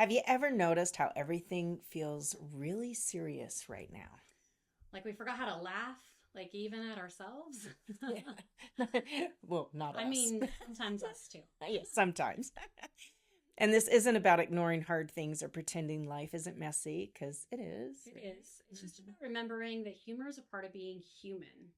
Have you ever noticed how everything feels really serious right now? Like we forgot how to laugh, like even at ourselves. Yeah. Well, not I us. mean, sometimes us too. Yes, sometimes. And this isn't about ignoring hard things or pretending life isn't messy, because it is. It is. It's just about remembering that humor is a part of being human.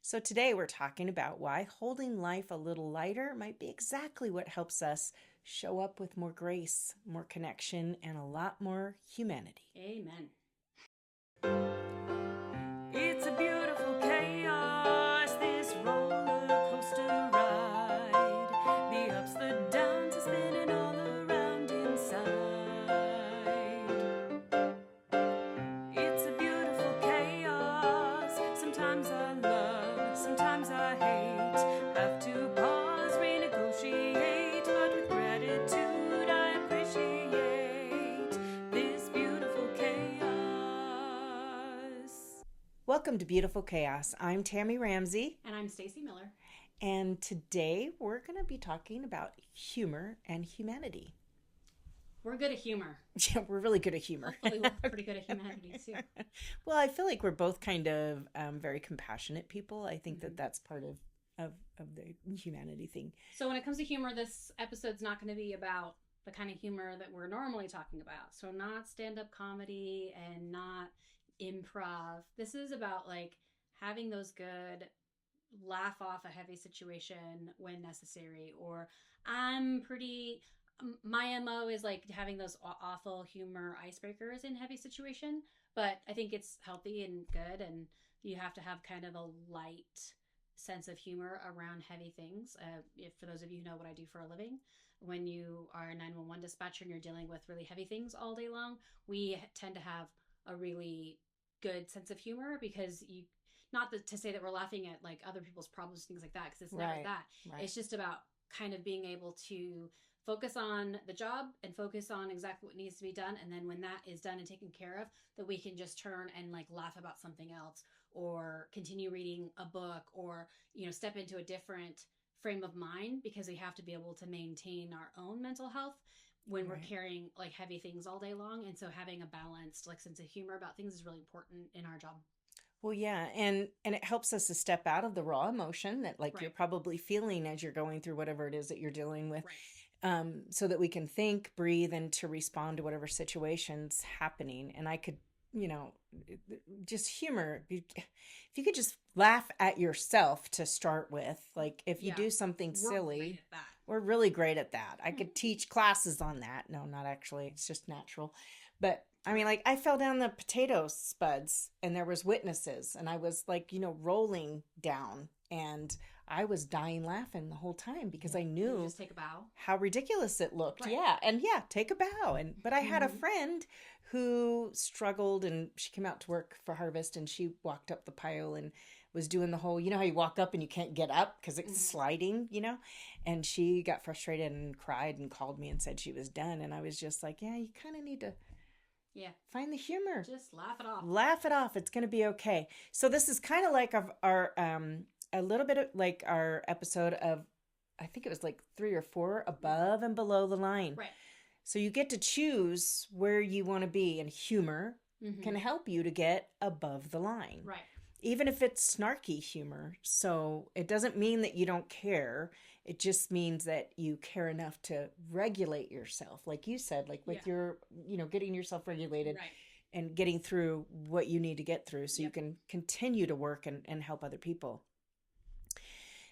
So today we're talking about why holding life a little lighter might be exactly what helps us show up with more grace, more connection, and a lot more humanity. Amen. It's a beautiful chaos, this roller coaster ride. The ups, the downs are spinning all around inside. It's a beautiful chaos. Sometimes I love, sometimes I hate. Have to pause, renegotiate, but with gratitude I appreciate this beautiful chaos. Welcome to Beautiful Chaos. I'm Tammy Ramsey, And I'm Staci Miller. and today we're going to be talking about humor and humanity. We're good at humor. Yeah, we're really good at humor. Hopefully, we're pretty good at humanity too. Well, I feel like we're both kind of very compassionate people. I think that that's part of the humanity thing. So, when it comes to humor, this episode's not going to be about the kind of humor that we're normally talking about. So, not stand up comedy and not improv. This is about like having those good laugh off a heavy situation when necessary, or I'm pretty my mo is like having those awful humor icebreakers in heavy situation, but I think it's healthy and good, and you have to have kind of a light sense of humor around heavy things. If for those of you who know what I do for a living, when you are a 911 dispatcher and you're dealing with really heavy things all day long, we tend to have a really good sense of humor because you not to say that we're laughing at like other people's problems, things like that, because it's never Right, that. right. It's just about kind of being able to focus on the job and focus on exactly what needs to be done, and then when that is done and taken care of, that we can just turn and like laugh about something else, or continue reading a book, or step into a different frame of mind, because we have to be able to maintain our own mental health when we're Right. carrying like heavy things all day long. And so having a balanced like sense of humor about things is really important in our job. Well, yeah, and it helps us to step out of the raw emotion that like you're Right. probably feeling as you're going through whatever it is that you're dealing with, Right. so that we can think, breathe, and to respond to whatever situation's happening. And I could, you know, just humor. If you could just laugh at yourself to start with, like if you Yeah. do something We're silly, great at that. we're really great at that. I could teach classes on that. No, not actually. It's just natural. But I mean, like I fell down the potato spuds and there was witnesses and I was like, rolling down and I was dying laughing the whole time because I You knew just take a bow. how ridiculous it looked. Right. Yeah. And yeah, take a bow. But I had a Mhm. friend who struggled and she came out to work for harvest and she walked up the pile and was doing the whole, how you walk up and you can't get up because it's sliding, and she got frustrated and cried and called me and said she was done. And I was just like, yeah, you kind of need to Yeah. find the humor. Just laugh it off. Laugh it off. It's going to be okay. So this is kind of like our a little bit of like our episode of, I think it was like 3 or 4 above and below the line. Right. So you get to choose where you want to be, and humor can help you to get above the line. Right. Even if it's snarky humor. So it doesn't mean that you don't care. It just means that you care enough to regulate yourself. Like you said, like with your, getting yourself regulated Right. and getting through what you need to get through so you Yep. can continue to work and help other people.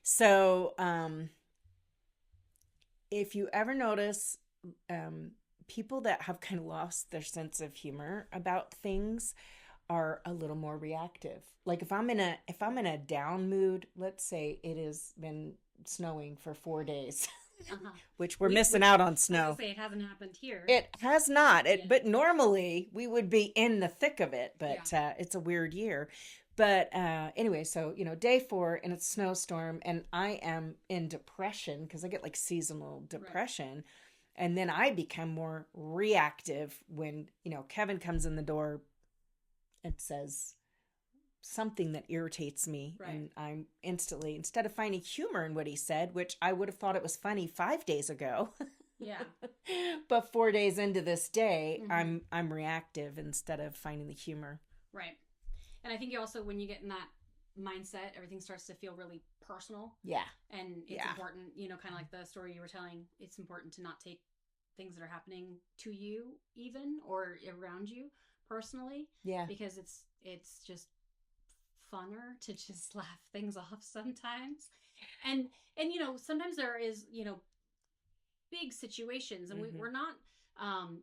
So if you ever notice people that have kind of lost their sense of humor about things are a little more reactive. Like if I'm in a down mood, let's say it has been snowing for 4 days, which we're missing out on I was snow. gonna say it hasn't happened here. It has not. Yeah. But normally we would be in the thick of it. But it's a weird year. But anyway, so day 4 and it's a snowstorm, and I am in depression because I get like seasonal depression, and then I become more reactive when Kevin comes in the door and says something that irritates me, Right. and I'm instantly, instead of finding humor in what he said, which I would have thought it was funny 5 days ago, Yeah. But 4 days into this day, Mm-hmm. I'm reactive instead of finding the humor. Right. And I think you also, when you get in that mindset, everything starts to feel really personal. Yeah. And it's Yeah. important, kind of like the story you were telling, it's important to not take things that are happening to you even or around you personally, Yeah. because it's just funner to just laugh things off sometimes. And sometimes there is, big situations, and Mm-hmm. we're not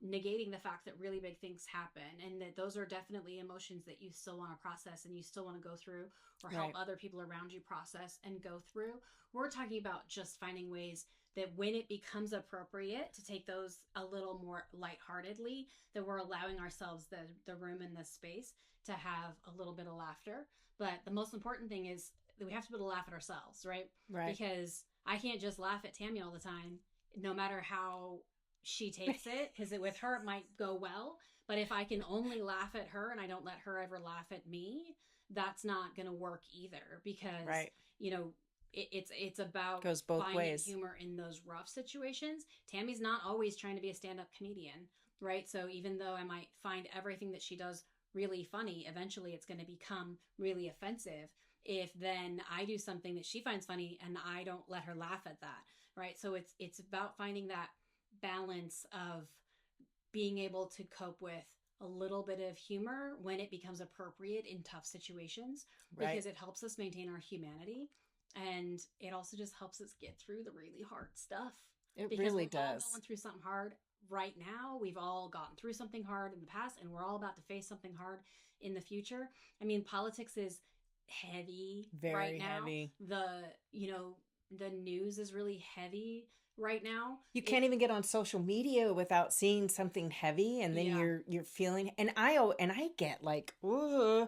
negating the fact that really big things happen, and that those are definitely emotions that you still want to process and you still want to go through, or help Right. other people around you process and go through. We're talking about just finding ways that when it becomes appropriate to take those a little more lightheartedly, that we're allowing ourselves the room and the space to have a little bit of laughter. But the most important thing is that we have to be able to laugh at ourselves, right? Right. Because I can't just laugh at Tammy all the time, no matter how she takes it, because with her it might go well. But if I can only laugh at her and I don't let her ever laugh at me, that's not going to work either, because Right. you know it's about Goes both finding ways. humor in those rough situations. Tammy's not always trying to be a stand-up comedian, right? So even though I might find everything that she does really funny, eventually it's going to become really offensive if then I do something that she finds funny and I don't let her laugh at that, right? So it's about finding that balance of being able to cope with a little bit of humor when it becomes appropriate in tough situations, Right. because it helps us maintain our humanity, and it also just helps us get through the really hard stuff, It because really we're all does. going through something hard right now. We've all gotten through something hard in the past, and we're all about to face something hard in the future. I mean, politics is heavy right Very now. heavy. The news is really heavy right now. You It can't even get on social media without seeing something heavy, and then Yeah. you're feeling, and I get like, ooh,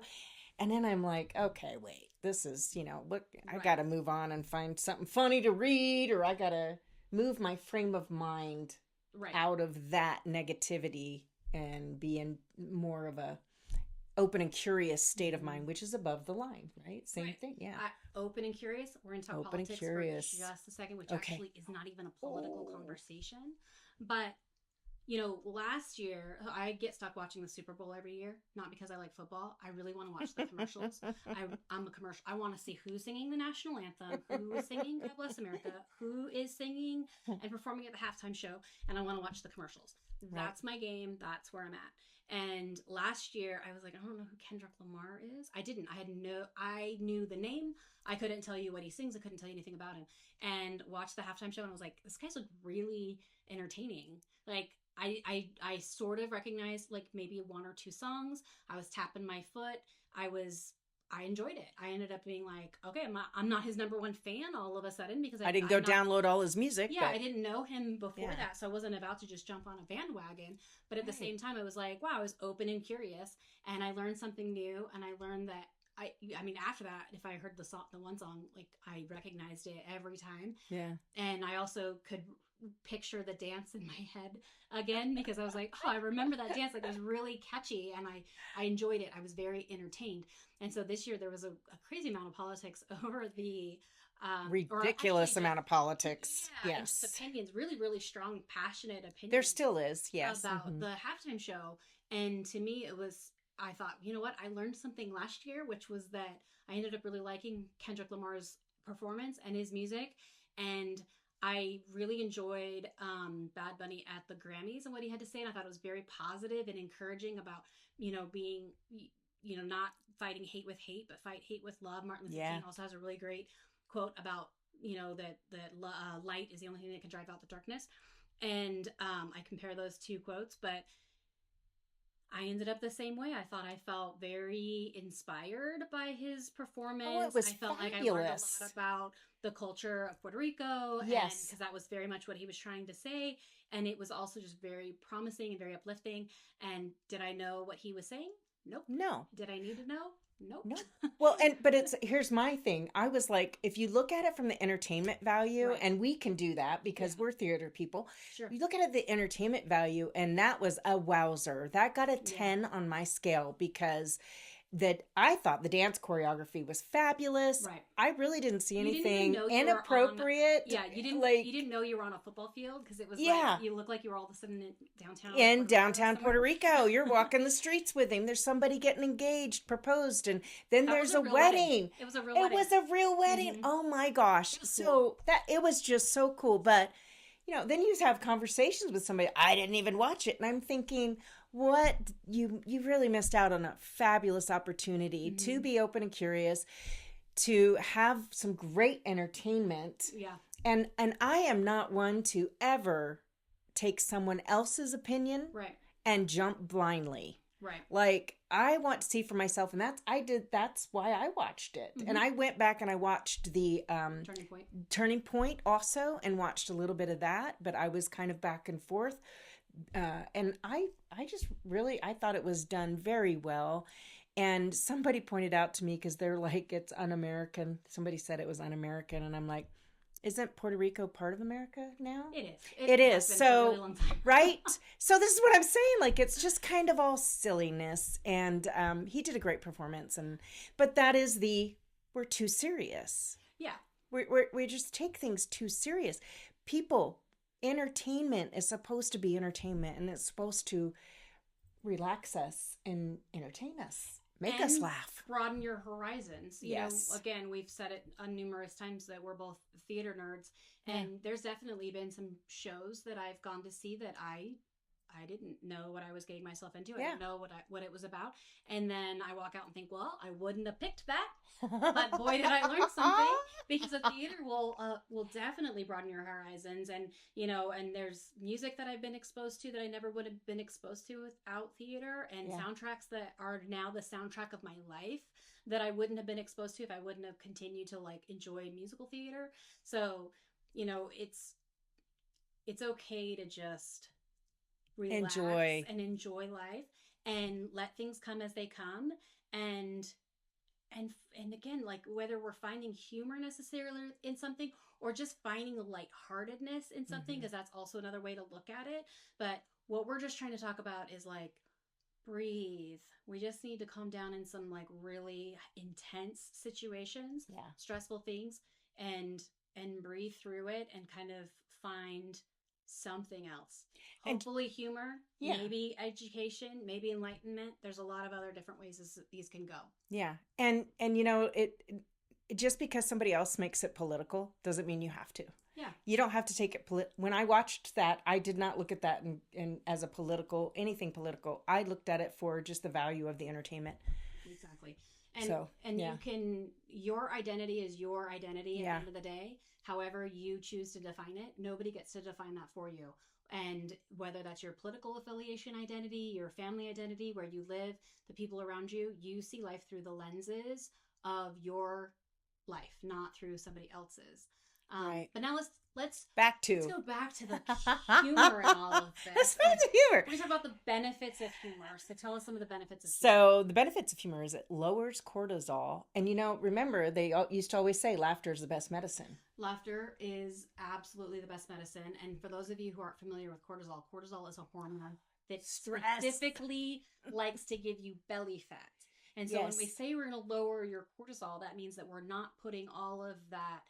and then I'm like, okay, wait, this is, look, I Right. gotta move on and find something funny to read, or I gotta move my frame of mind Right. out of that negativity and be in more of a open and curious state of Mm-hmm. mind, which is above the line, right? Same Right. thing, yeah. Open and curious. We're going to talk Open and politics for curious. just a second, which Okay. actually is not even a political Oh. conversation. But, last year, I get stuck watching the Super Bowl every year, not because I like football. I really want to watch the commercials. I'm a commercial. I want to see who's singing the national anthem, who is singing God Bless America, who is singing and performing at the halftime show, and I want to watch the commercials. Right. That's my game. That's where I'm at. And last year, I was like, I don't know who Kendrick Lamar is. I didn't. I knew the name. I couldn't tell you what he sings. I couldn't tell you anything about him. And watched the halftime show, and I was like, this guy's like really entertaining. Like, I sort of recognized like maybe one or two songs. I was tapping my foot. I enjoyed it. I ended up being like, okay, I'm not his number one fan all of a sudden, because I didn't go I'm not. download all his music, Yeah, but I didn't know him before yeah. that, so I wasn't about to just jump on a bandwagon. But at the Right. same time, I was like, wow, I was open and curious, and I learned something new, and I learned that I mean, after that, if I heard the one song, like I recognized it every time, Yeah. and I also could picture the dance in my head again, because I was like, oh, I remember that dance. Like, it was really catchy, and I enjoyed it. I was very entertained. And so this year there was a crazy amount of politics over the or actually Ridiculous just, amount of politics. yeah, and just Yes. opinions, really, really strong, passionate There opinions still is, yes. about the halftime show. And to me, I thought, you know what? I learned something last year, which was that I ended up really liking Kendrick Lamar's performance and his music. And I really enjoyed Bad Bunny at the Grammys and what he had to say. And I thought it was very positive and encouraging about, being, not fighting hate with hate, but fight hate with love. Martin Luther Yeah. King also has a really great quote about, that light is the only thing that can drive out the darkness. And I compare those two quotes, but I ended up the same way. I thought I felt very inspired by his Oh, it performance. was I felt like I learned a fabulous. lot about the culture of Puerto Rico, and Yes. because that was very much what he was trying to say. And it was also just very promising and very uplifting. And did I know what he was saying? Nope. No. Did I need to know? Nope. No. Well, but here's my thing. I was like, if you look at it from the entertainment value, Right. and we can do that because Yeah. we're theater people. Sure. You look at it, the entertainment value, and that was a wowzer. That got a Yeah. 10 on my scale because that I thought the dance choreography was fabulous. Right. I really didn't see You didn't even anything know you were on. inappropriate. Yeah, you didn't. Like, You didn't know you were on a football field because it was like yeah, you looked like you were all of a sudden in downtown in Puerto Rico or downtown somewhere. Puerto Rico. You're walking the streets with him. There's somebody getting engaged, proposed, and then That was there's a a real wedding. wedding. It was a real It wedding. was a real wedding. Mm-hmm. Oh my gosh. It was cool. So that it was just so cool. But then you have conversations with somebody. I didn't even watch it, and I'm thinking, what you really missed out on a fabulous opportunity to Mm-hmm. be open and curious, to have some great entertainment. Yeah. And I am not one to ever take someone else's opinion Right. and jump blindly. Right. Like, I want to see for myself, and that's why I watched it. Mm-hmm. And I went back and I watched the Turning Point also, and watched a little bit of that, but I was kind of back and forth. And I just really, I thought it was done very well. And somebody pointed out to me, because they're like, it's un-American. Somebody said it was un-American, and I'm like, isn't Puerto Rico part of America now? It is. It is. Has been for a So, really long time. right? So this is what I'm saying. Like, it's just kind of all silliness. And he did a great performance. But that is we're too serious. Yeah. We just take things too serious. People, entertainment is supposed to be entertainment, and it's supposed to relax us and entertain us, make us laugh. Broaden your horizons. You Yes. know, again, we've said it numerous times that we're both theater nerds, and there's definitely been some shows that I've gone to see that I didn't know what I was getting myself into. I didn't know what it was about. And then I walk out and think, well, I wouldn't have picked that. But boy, did I learn something, because the theater will definitely broaden your horizons. And, and there's music that I've been exposed to that I never would have been exposed to without theater, and soundtracks that are now the soundtrack of my life that I wouldn't have been exposed to if I wouldn't have continued to enjoy musical theater. So, it's okay to just relax and enjoy life and let things come as they come, and again, whether we're finding humor necessarily in something or just finding lightheartedness in something, because that's also another way to look at it. But what we're just trying to talk about is breathe. We just need to calm down in some really intense situations, stressful things, and breathe through it and kind of find something else. Hopefully humor, maybe education, maybe enlightenment. There's a lot of other different ways these can go. Yeah. And it just because somebody else makes it political doesn't mean you have to. Yeah. You don't have to take it when I watched that, I did not look at that in as anything political. I looked at it for just the value of the entertainment. Exactly. Your identity is your identity at the end of the day. However you choose to define it, nobody gets to define that for you. And whether that's your political affiliation identity, your family identity, where you live, the people around you, you see life through the lenses of your life, not through somebody else's. Right. But now let's go back to the humor in all of this. Let's back to humor. We're talking about the benefits of humor. So tell us some of the benefits of humor. So the benefits of humor is it lowers cortisol. And remember, they used to always say laughter is the best medicine. Laughter is absolutely the best medicine. And for those of you who aren't familiar with cortisol is a hormone that specifically likes to give you belly fat. And so when we say we're going to lower your cortisol, that means that we're not putting all of that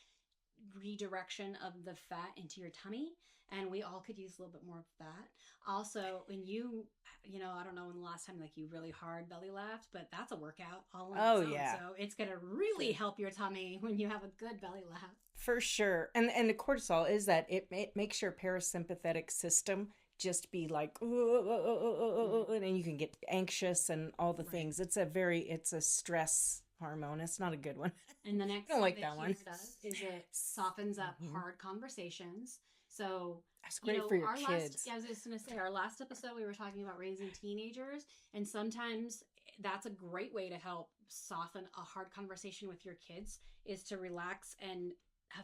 redirection of the fat into your tummy, and we all could use a little bit more of that. Also, when I don't know when the last time you really hard belly laughed, but that's a workout all on its own. So it's gonna really help your tummy when you have a good belly laugh. For sure. And the cortisol is that it makes your parasympathetic system just be and you can get anxious and all the things. It's a stress hormone. It's not a good one. And the next I don't like thing that one. does is it softens up hard conversations. So that's great for your kids. I was just going to say, our last episode, we were talking about raising teenagers. And sometimes that's a great way to help soften a hard conversation with your kids, is to relax and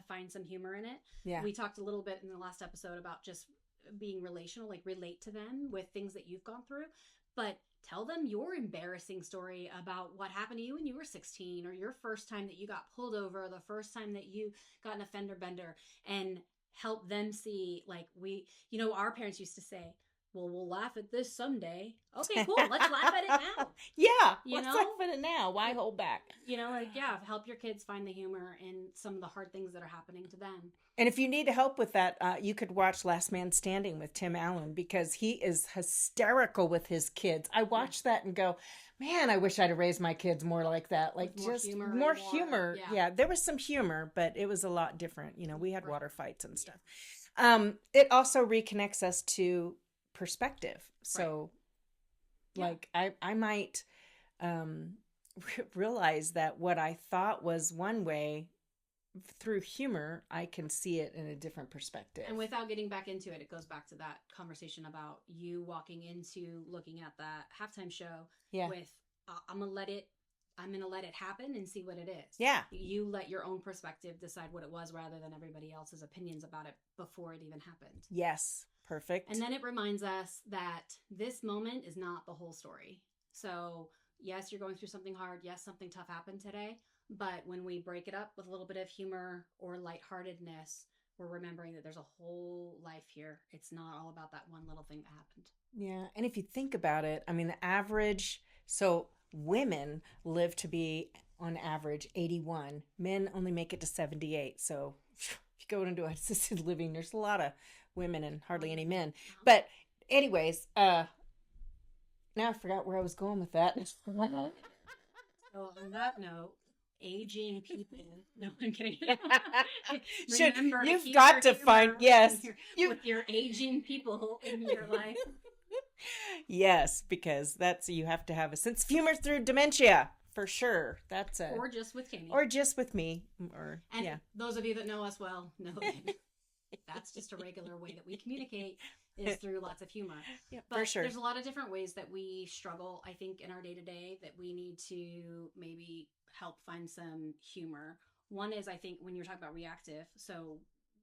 find some humor in it. Yeah. We talked a little bit in the last episode about just being relational, relate to them with things that you've gone through. But tell them your embarrassing story about what happened to you when you were 16, or your first time that you got pulled over, or the first time that you got an fender bender, and help them see, our parents used to say, well, we'll laugh at this someday. Okay, cool. Let's laugh at it now. Yeah, You let's know? laugh at it now. Why hold back? Like, yeah, help your kids find the humor in some of the hard things that are happening to them. And if you need help with that, you could watch Last Man Standing with Tim Allen because he is hysterical with his kids. I watch that and go, man, I wish I'd have raised my kids more like that. Like With more just humor more and more- humor. yeah. Yeah, there was some humor, but it was a lot different. We had Right. water fights and stuff. It also reconnects us to perspective. So, Yeah. like, I might realize that what I thought was one way through humor, I can see it in a different perspective. And without getting back into it, it goes back to that conversation about you walking into looking at that halftime show with, I'm going to let it happen and see what it is. Yeah. You let your own perspective decide what it was rather than everybody else's opinions about it before it even happened. Yes. Perfect. And then it reminds us that this moment is not the whole story. So, yes, you're going through something hard. Yes, something tough happened today. But when we break it up with a little bit of humor or lightheartedness, we're remembering that there's a whole life here. It's not all about that one little thing that happened. Yeah. And if you think about it, I mean, the average, so women live to be on average 81. Men only make it to 78. So if you go into assisted living, there's a lot of women and hardly any men. But anyways, now I forgot where I was going with that. So on that note, aging people. No, I'm kidding. You've got to find, yes. With your aging people in your life. Yes, because you have to have a sense of humor through dementia. For sure. Or just with Tammy. Or just with me. Those of you that know us well know that that's just a regular way that we communicate is through lots of humor. Yeah, but for sure. There's a lot of different ways that we struggle, I think, in our day-to-day that we need to maybe help find some humor. One is, I think, when you're talking about reactive, so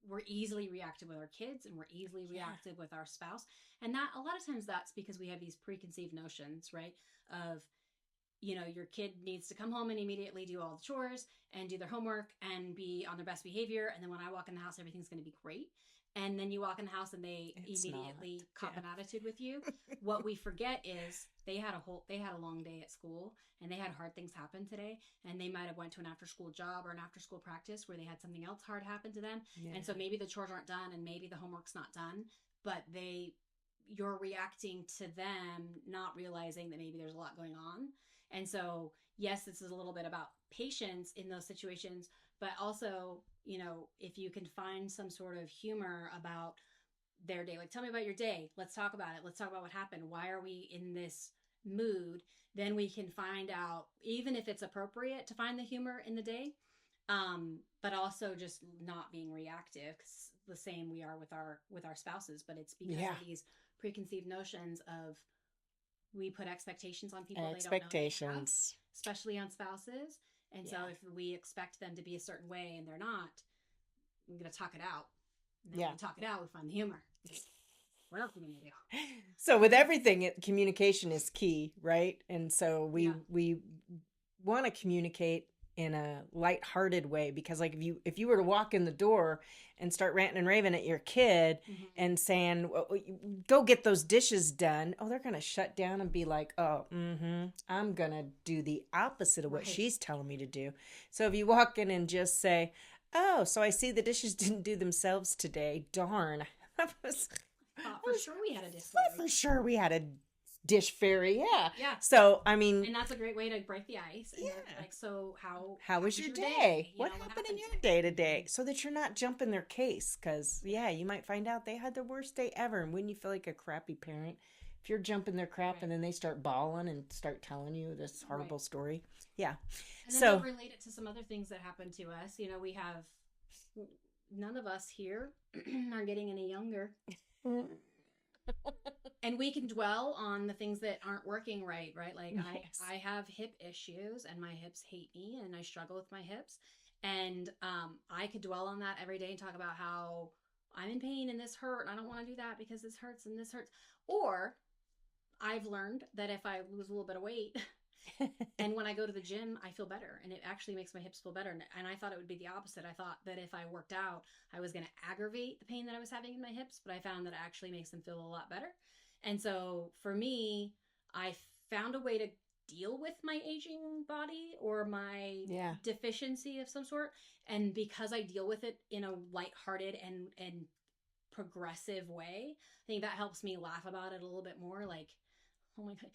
we're easily reactive with our kids and we're easily reactive with our spouse. And that a lot of times that's because we have these preconceived notions, right? Of, your kid needs to come home and immediately do all the chores and do their homework and be on their best behavior. And then when I walk in the house, everything's going to be great. And then you walk in the house and they immediately cop an attitude with you. What we forget is they had a long day at school and they had hard things happen today. And they might have went to an after school job or an after school practice where they had something else hard happen to them. Yeah. And so maybe the chores aren't done and maybe the homework's not done, but you're reacting to them, not realizing that maybe there's a lot going on. And so, yes, this is a little bit about patience in those situations, but also, if you can find some sort of humor about their day, like, tell me about your day. Let's talk about it. Let's talk about what happened. Why are we in this mood? Then we can find out, even if it's appropriate to find the humor in the day, but also just not being reactive. 'Cause the same we are with our spouses, but it's because of these preconceived notions of we put expectations on people. Expectations, especially on spouses. And so if we expect them to be a certain way and they're not, we're going to talk it out. And then when we talk it out, we find the humor. What else are we going to do? So with everything, communication is key, right? And so we want to communicate in a lighthearted way, because like if you were to walk in the door and start ranting and raving at your kid and saying, go get those dishes done, they're going to shut down and be like, I'm going to do the opposite of what she's telling me to do. So if you walk in and just say, so I see the dishes didn't do themselves today. Darn. For sure we had a dish fairy. For sure we had a dish fairy. Yeah. Yeah. So, I mean. And that's a great way to break the ice. And like, so how was your day? What happened in your day today? So that you're not jumping their case. Because, you might find out they had their worst day ever. And wouldn't you feel like a crappy parent if you're jumping their crap and then they start bawling and start telling you this horrible story? Yeah. And then relate it to some other things that happen to us. We have, none of us here are getting any younger. And we can dwell on the things that aren't working right? Like I have hip issues and my hips hate me and I struggle with my hips. And I could dwell on that every day and talk about how I'm in pain and this hurt and I don't want to do that because this hurts and this hurts. Or I've learned that if I lose a little bit of weight and when I go to the gym, I feel better and it actually makes my hips feel better. And I thought it would be the opposite. I thought that if I worked out, I was going to aggravate the pain that I was having in my hips, but I found that it actually makes them feel a lot better. And so for me, I found a way to deal with my aging body or my deficiency of some sort. And because I deal with it in a lighthearted and progressive way, I think that helps me laugh about it a little bit more. Like, oh my God,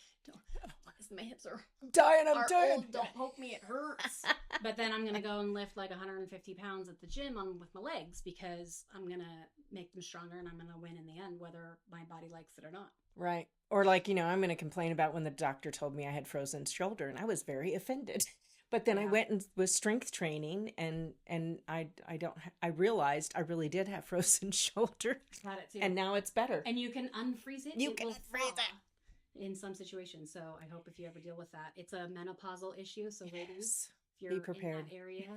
my hips are dying. Old. Don't poke me, it hurts. But then I'm gonna go and lift like 150 pounds at the gym with my legs because I'm gonna make them stronger and I'm gonna win in the end, whether my body likes it or not. Right. Or like, I'm going to complain about when the doctor told me I had frozen shoulder, and I was very offended. But then I went and was strength training, and I realized I really did have frozen shoulder. Got it too. And now it's better. And you can unfreeze it. You can unfreeze it in some situations. So I hope if you ever deal with that, it's a menopausal issue. So ladies, if you're be prepared. In that area,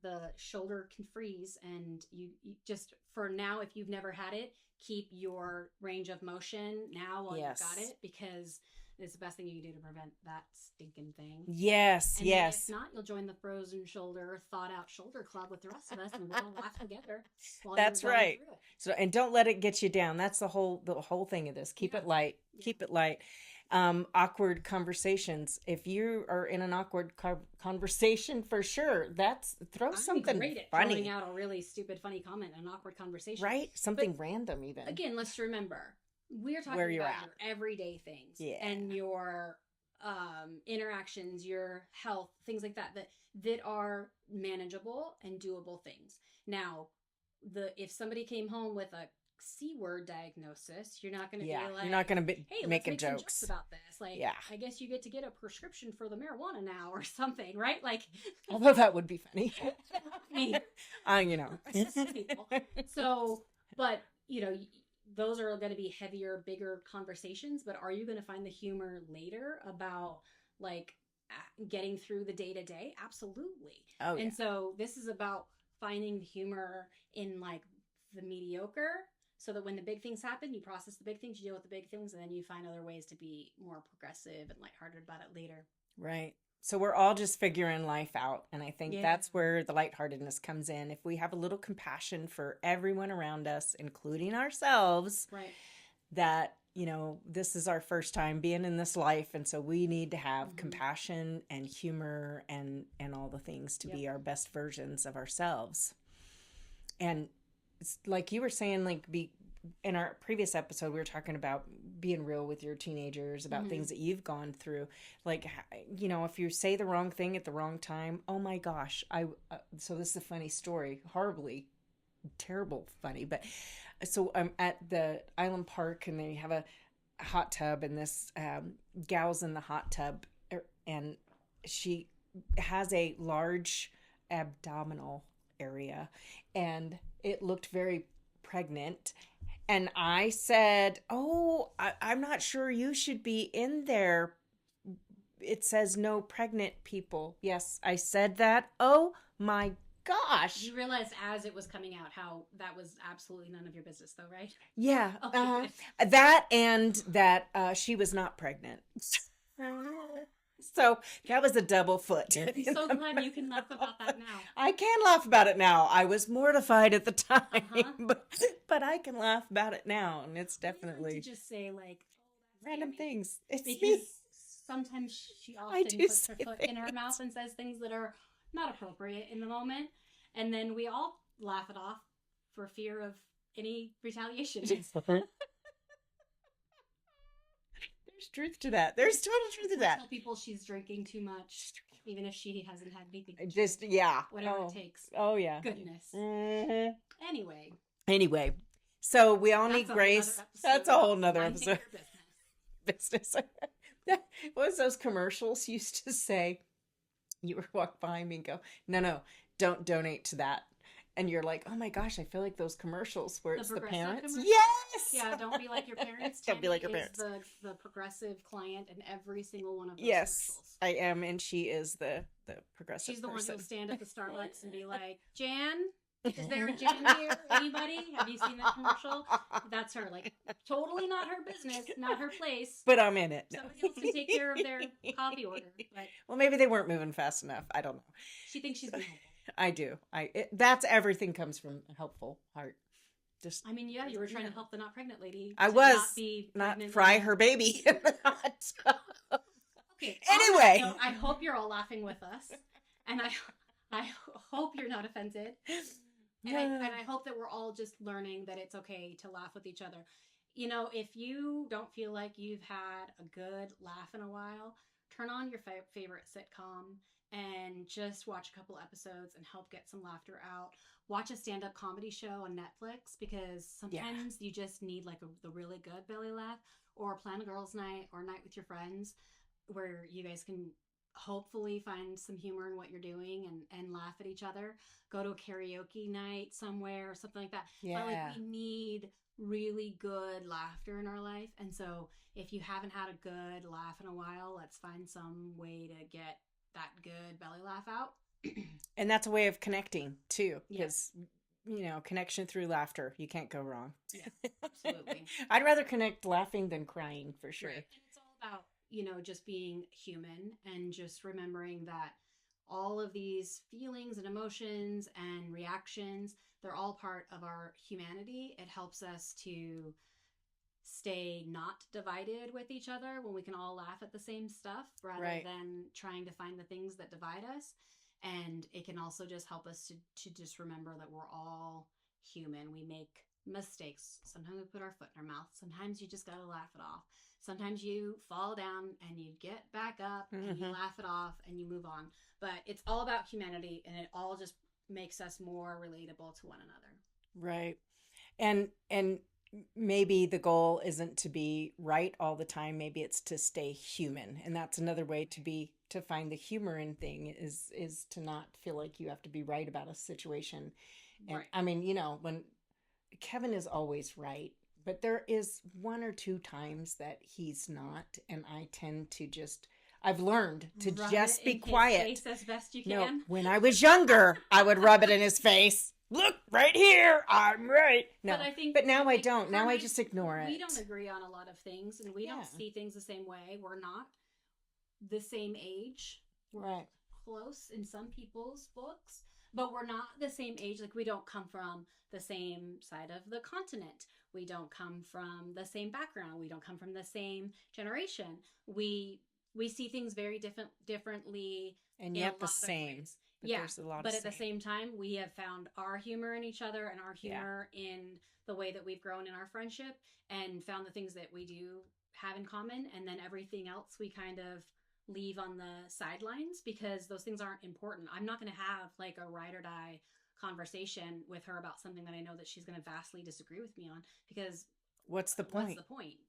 the shoulder can freeze, and you just, for now, if you've never had it, keep your range of motion now while you've got it, because it's the best thing you can do to prevent that stinking thing. Yes, and yes. If not, you'll join the frozen shoulder, thought out shoulder club with the rest of us, and we'll laugh together. That's right. So, and don't let it get you down. That's the whole thing of this. Keep it light. Yeah. Keep it light. Awkward conversations. If you are in an awkward conversation, for sure, throw something great at funny. Throwing out a really stupid, funny comment in an awkward conversation. Right? Something random, even. Again, let's remember, we're talking about your everyday things and your interactions, your health, things like that are manageable and doable things. Now, if somebody came home with a C-word diagnosis, you're not going to be like, you're not going to hey, making let's make some jokes about this. Like, I guess you get to get a prescription for the marijuana now or something, right? Like, although that would be funny. So, but those are going to be heavier, bigger conversations. But are you going to find the humor later about like getting through the day to day? Absolutely. Oh, and so this is about finding the humor in like the mediocre, so that when the big things happen, you process the big things, you deal with the big things, and then you find other ways to be more progressive and lighthearted about it later. Right. So we're all just figuring life out. And I think that's where the lightheartedness comes in. If we have a little compassion for everyone around us, including ourselves, right, that, this is our first time being in this life. And so we need to have compassion and humor and all the things to be our best versions of ourselves. And it's like you were saying, like in our previous episode, we were talking about being real with your teenagers, about things that you've gone through. Like, if you say the wrong thing at the wrong time, oh my gosh. So this is a funny story, horribly, terrible funny. But so I'm at the Island Park and they have a hot tub, and this gal's in the hot tub, and she has a large abdominal area, and it looked very pregnant. And I said, I'm not sure you should be in there. It says no pregnant people. Yes, I said that. Oh my gosh. You realized as it was coming out how that was absolutely none of your business though, right? Yeah. That and that she was not pregnant. So that was a double foot. I'm so glad you can laugh about that now. I can laugh about it now. I was mortified at the time, but I can laugh about it now, and it's definitely to just say like random things. It's because me. Sometimes she often puts her foot in her mouth and says things that are not appropriate in the moment, and then we all laugh it off for fear of any retaliation. There's truth to that. There's total truth to that. Tell people she's drinking too much, even if she hasn't had anything. Just whatever it takes. Oh yeah. Goodness. Anyway, so we all need grace. That's a whole nother episode. Business. What was those commercials used to say? You would walk by me and go, no, don't donate to that. And you're like, oh my gosh, I feel like those commercials where it's the parents. Yes! Yeah, don't be like your parents. Don't be like your parents. The progressive client in every single one of those commercials. Yes, I am, and she is the progressive She's the person. one who'll stand at the Starbucks and be like, Jan, is there a Jan here? Anybody? Have you seen that commercial? That's her. Like, totally not her business, not her place. But I'm in it. Somebody else can take care of their coffee order. But well, maybe they weren't moving fast enough. I don't know. She thinks she's being helpful. I do. That's everything comes from a helpful heart. Just I mean, yeah, you were trying to help the not pregnant lady. I to was not be not pregnant fry her baby in the hot tub. Okay. Anyway, Note, I hope you're all laughing with us, and I hope you're not offended, and I hope that we're all just learning that it's okay to laugh with each other. You know, if you don't feel like you've had a good laugh in a while, turn on your favorite sitcom and just watch a couple episodes and help get some laughter out. Watch a stand-up comedy show on Netflix because sometimes you just need like the really good belly laugh, or plan a girls' night or a night with your friends where you guys can hopefully find some humor in what you're doing and laugh at each other. Go to a karaoke night somewhere or something like that. Yeah. But like, we need really good laughter in our life. And so if you haven't had a good laugh in a while, let's find some way to get that good belly laugh out. And that's a way of connecting too, because Yes. you know, connection through laughter, you can't go wrong. Yeah, absolutely. I'd rather connect laughing than crying, for sure. Right. And it's all about, you know, just being human and just remembering that all of these feelings and emotions and reactions, they're all part of our humanity. It helps us to stay not divided with each other when we can all laugh at the same stuff rather than trying to find the things that divide us. And it can also just help us to just remember that we're all human. We make mistakes. Sometimes we put our foot in our mouth. Sometimes you just got to laugh it off. Sometimes you fall down and you get back up and you laugh it off and you move on. But it's all about humanity, and it all just makes us more relatable to one another. Right. And maybe the goal isn't to be right all the time. Maybe it's to stay human. And that's another way to find the humor in thing is to not feel like you have to be right about a situation. And I mean, you know, when Kevin is always right, but there is one or two times that he's not, and I tend to just I've learned to just be quiet. His face as best you can. No, when I was younger, I would rub it in his face. Look right here, I'm right. No, but now I don't. Now I just ignore it. We don't agree on a lot of things, and we don't see things the same way. We're not the same age. We're close in some people's books, but we're not the same age. Like, we don't come from the same side of the continent. We don't come from the same background. We don't come from the same generation. We see things very differently, and yet the same. But there's a lot but at the same time, we have found our humor in each other and our humor in the way that we've grown in our friendship, and found the things that we do have in common, and then everything else we kind of leave on the sidelines because those things aren't important. I'm not going to have like a ride or die conversation with her about something that I know that she's going to vastly disagree with me on, because what's the point?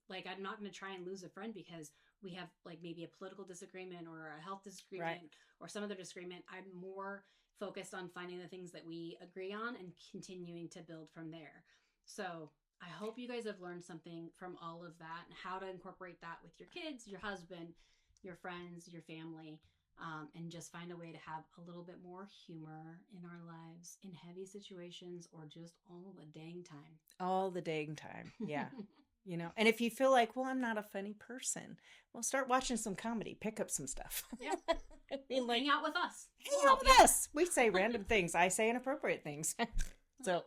Like, I'm not going to try and lose a friend because we have like maybe a political disagreement or a health disagreement or some other disagreement. I'm more focused on finding the things that we agree on and continuing to build from there. So I hope you guys have learned something from all of that, and how to incorporate that with your kids, your husband, your friends, your family, and just find a way to have a little bit more humor in our lives in heavy situations, or just all the dang time. All the dang time. Yeah. You know, and if you feel like, well, I'm not a funny person, well, start watching some comedy, pick up some stuff. Yeah. I mean, like, hang out with us. Hang out with us. We say random things. I say inappropriate things. So,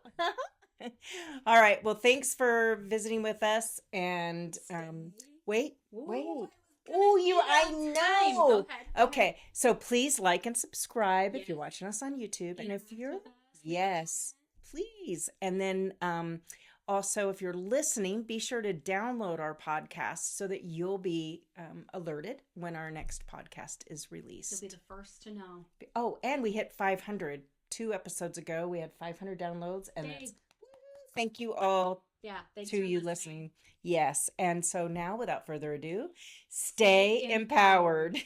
all right. Well, thanks for visiting with us. And wait. Oh, I know. Okay. So please like and subscribe if you're watching us on YouTube. And if you're, please. And then, also, if you're listening, be sure to download our podcast so that you'll be alerted when our next podcast is released. You'll be the first to know. Oh, and we hit 500 2 episodes ago. We had 500 downloads, and that's, thank you all. Yeah, to you listening. Yes, and so now, without further ado, stay empowered.